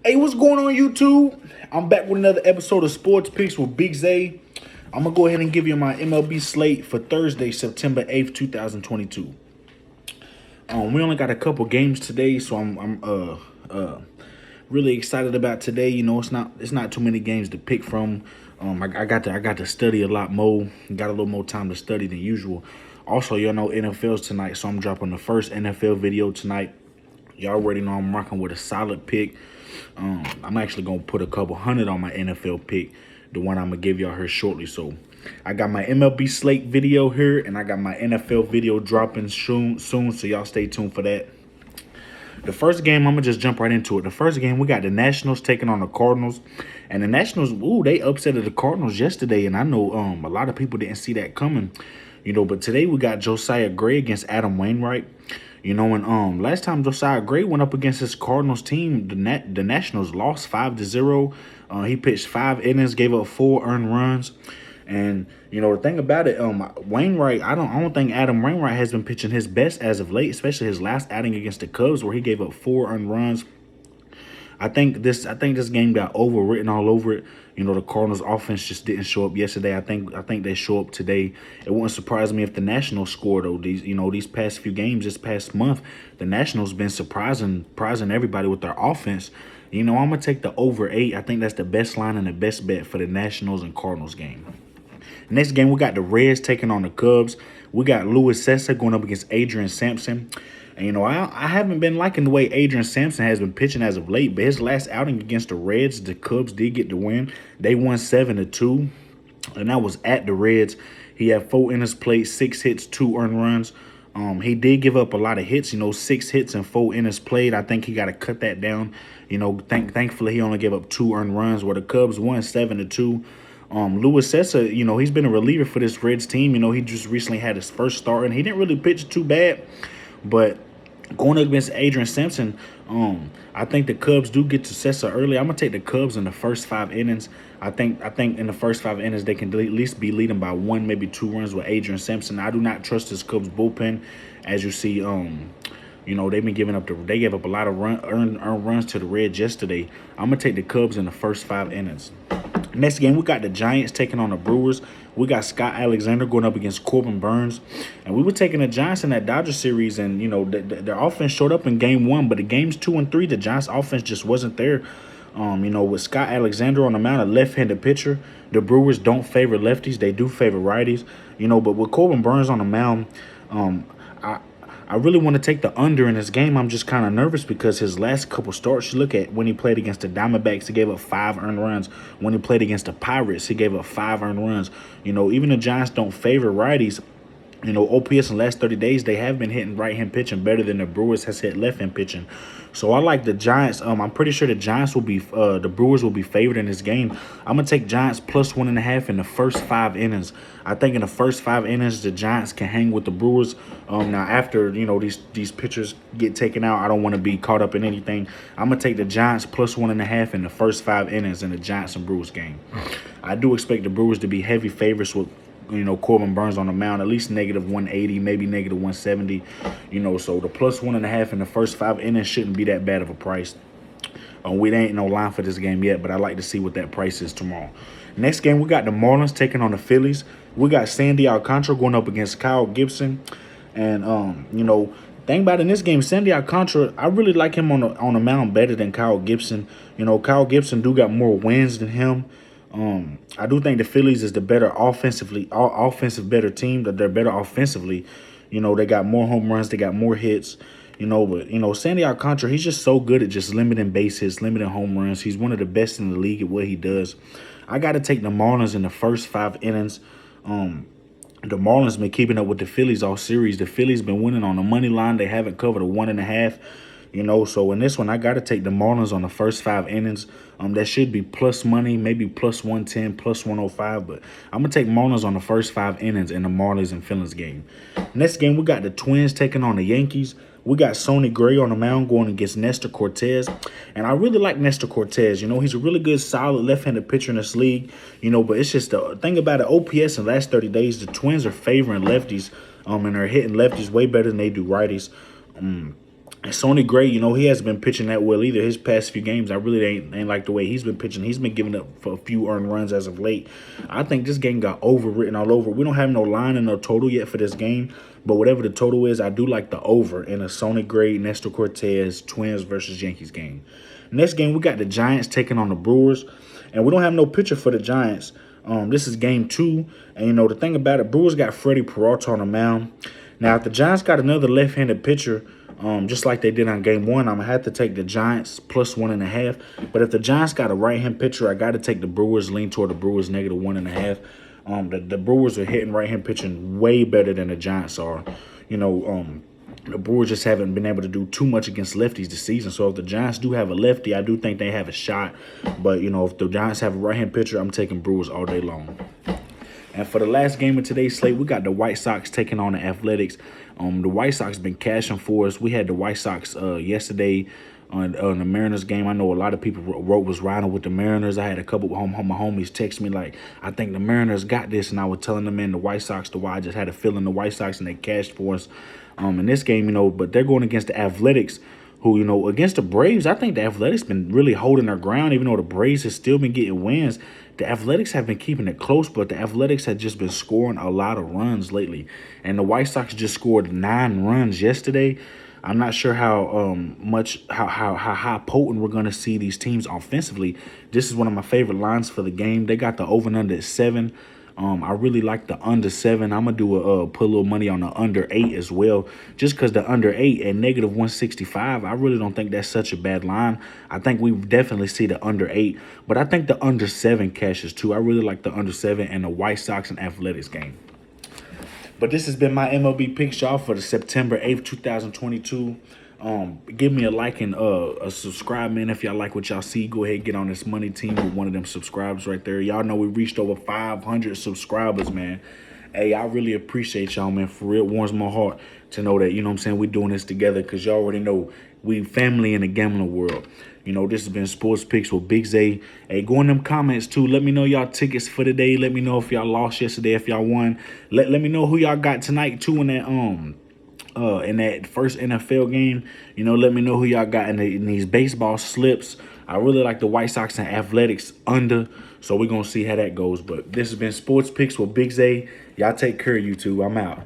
Hey, what's going on, YouTube? I'm back with another episode of Sports Picks with Big Zay. I'm gonna go ahead and give you my MLB slate for Thursday, September 8th, 2022. We only got a couple games today, so I'm really excited about today. You know, it's not too many games to pick from. I got to study a lot more. Got a little more time to study than usual. Also, y'all know NFL's tonight, so I'm dropping the first NFL video tonight. Y'all already know I'm rocking with a solid pick. I'm actually gonna put a couple hundred on my NFL pick, the one I'm gonna give y'all here shortly. So I got my MLB slate video here, and I got my NFL video dropping soon. So y'all stay tuned for that. The first game, I'm gonna just jump right into it. The first game, we got the Nationals taking on the Cardinals, and the Nationals, they upsetted the Cardinals yesterday, and I know a lot of people didn't see that coming, But today we got Josiah Gray against Adam Wainwright. And last time Josiah Gray went up against his Cardinals team, the Nationals lost 5-0. He pitched 5 innings, gave up 4 earned runs. And the thing about it, Wainwright, I don't think Adam Wainwright has been pitching his best as of late, especially his last outing against the Cubs where he gave up 4 earned runs. I think this game got overwritten all over it. The Cardinals offense just didn't show up yesterday. I think they show up today. It wouldn't surprise me if the Nationals score though. These past few games, this past month, the Nationals been surprising everybody with their offense. I'm gonna take the over 8. I think that's the best line and the best bet for the Nationals and Cardinals game. Next game, we got the Reds taking on the Cubs. We got Luis Cessa going up against Adrian Sampson. And, I haven't been liking the way Adrian Sampson has been pitching as of late, but his last outing against the Reds, the Cubs did get the win. They won 7-2, and that was at the Reds. He had 4 innings played, 6 hits, 2 earned runs. He did give up a lot of hits, 6 hits and 4 innings played. I think he got to cut that down. Thankfully, he only gave up 2 earned runs, where the Cubs won 7-2. Luis Cessa, he's been a reliever for this Reds team. He just recently had his first start, and he didn't really pitch too bad. But going up against Adrian Sampson, I think the Cubs do get to Cessa early. I'm gonna take the Cubs in the first 5 innings. I think in the first 5 innings they can at least be leading by 1, maybe 2 runs with Adrian Sampson. I do not trust this Cubs bullpen, as you see. They've been giving up they gave up a lot of earned runs to the Reds yesterday. I'm gonna take the Cubs in the first 5 innings. Next game, we got the Giants taking on the Brewers. We got Scott Alexander going up against Corbin Burns. And we were taking the Giants in that Dodgers series, and, their offense showed up in game 1, but the games 2 and 3, the Giants offense just wasn't there. With Scott Alexander on the mound, a left-handed pitcher, the Brewers don't favor lefties. They do favor righties, but with Corbin Burns on the mound, I really want to take the under in this game. I'm just kind of nervous because his last couple starts, you look at when he played against the Diamondbacks, he gave up 5 earned runs. When he played against the Pirates, he gave up 5 earned runs. Even the Giants don't favor righties. OPS in the last 30 days, they have been hitting right-hand pitching better than the Brewers has hit left-hand pitching. So I like the Giants. I'm pretty sure the Brewers will be favored in this game. I'm going to take Giants plus 1.5 in the first 5 innings. I think in the first 5 innings, the Giants can hang with the Brewers. Now, after, these pitchers get taken out, I don't want to be caught up in anything. I'm going to take the Giants plus 1.5 in the first 5 innings in the Giants and Brewers game. I do expect the Brewers to be heavy favorites with Corbin Burns on the mound, at least negative 180, maybe negative 170. So the plus 1.5 in the first 5 innings shouldn't be that bad of a price. We ain't no line for this game yet, but I'd like to see what that price is tomorrow. Next game, we got the Marlins taking on the Phillies. We got Sandy Alcantara going up against Kyle Gibson. And, thing about it, in this game, Sandy Alcantara, I really like him on the mound better than Kyle Gibson. Kyle Gibson do got more wins than him. I do think the Phillies is the better offensive better team. That they're better offensively. They got more home runs, they got more hits. But Sandy Alcantara, he's just so good at just limiting base hits, limiting home runs. He's one of the best in the league at what he does. I got to take the Marlins in the first 5 innings. The Marlins been keeping up with the Phillies all series. The Phillies been winning on the money line. They haven't covered a 1.5. So in this one, I got to take the Marlins on the first 5 innings. That should be plus money, maybe plus 110, plus 105. But I'm going to take Marlins on the first 5 innings in the Marlins and Phillies game. Next game, we got the Twins taking on the Yankees. We got Sonny Gray on the mound going against Nestor Cortez. And I really like Nestor Cortez. He's a really good, solid left-handed pitcher in this league. But it's just the thing about it, OPS in the last 30 days, the Twins are favoring lefties. And they're hitting lefties way better than they do righties. And Sonny Gray, you know, he hasn't been pitching that well either. His past few games, I really ain't like the way he's been pitching. He's been giving up for a few earned runs as of late. I think this game got overwritten all over. We don't have no line and no total yet for this game, but whatever the total is, I do like the over in a Sonny Gray, Nestor Cortez, Twins versus Yankees game. Next game, we got the Giants taking on the Brewers, and we don't have no pitcher for the Giants. This is game 2, and you know the thing about it, Brewers got Freddie Peralta on the mound. Now, if the Giants got another left-handed pitcher, just like they did on game 1, I'm going to have to take the Giants plus 1.5. But if the Giants got a right-hand pitcher, I got to take the Brewers, lean toward the Brewers -1.5. The Brewers are hitting right-hand pitching way better than the Giants are. You know, the Brewers just haven't been able to do too much against lefties this season. So if the Giants do have a lefty, I do think they have a shot. But, you know, if the Giants have a right-hand pitcher, I'm taking Brewers all day long. And for the last game of today's slate, we got the White Sox taking on the Athletics. The White Sox been cashing for us. We had the White Sox yesterday on the Mariners game. I know a lot of people was riding with the Mariners. I had a couple of my homies text me like, I think the Mariners got this. And I was telling them, man, the White Sox, I just had a feeling the White Sox, and they cashed for us in this game, you know. But they're going against the Athletics, who, you know, against the Braves, I think the Athletics been really holding their ground, even though the Braves have still been getting wins. The Athletics have been keeping it close, but the Athletics have just been scoring a lot of runs lately. And the White Sox just scored 9 runs yesterday. I'm not sure how high potent we're going to see these teams offensively. This is one of my favorite lines for the game. They got the over and under at 7. I really like the under 7. I'm gonna put a little money on the under 8 as well, just because the under 8 at -165. I really don't think that's such a bad line. I think we definitely see the under 8, but I think the under 7 cashes too. I really like the under 7 and the White Sox and Athletics game. But this has been my MLB picks, y'all, for the September 8th, 2022. Give me a like and a subscribe, man. If y'all like what y'all see, go ahead and get on this money team with one of them subscribers right there. Y'all know we reached over 500 subscribers, man. Hey, I really appreciate y'all, man. For real, it warms my heart to know that, you know what I'm saying, we doing this together, because y'all already know we family in the gambling world. You know, this has been Sports Picks with Big Zay. Hey, go in them comments, too. Let me know y'all tickets for the day. Let me know if y'all lost yesterday, if y'all won. Let me know who y'all got tonight, too, in that first NFL game. You know, let me know who y'all got in these baseball slips. I really like the White Sox and Athletics under, so we're going to see how that goes. But this has been Sports Picks with Big Zay. Y'all take care, YouTube. I'm out.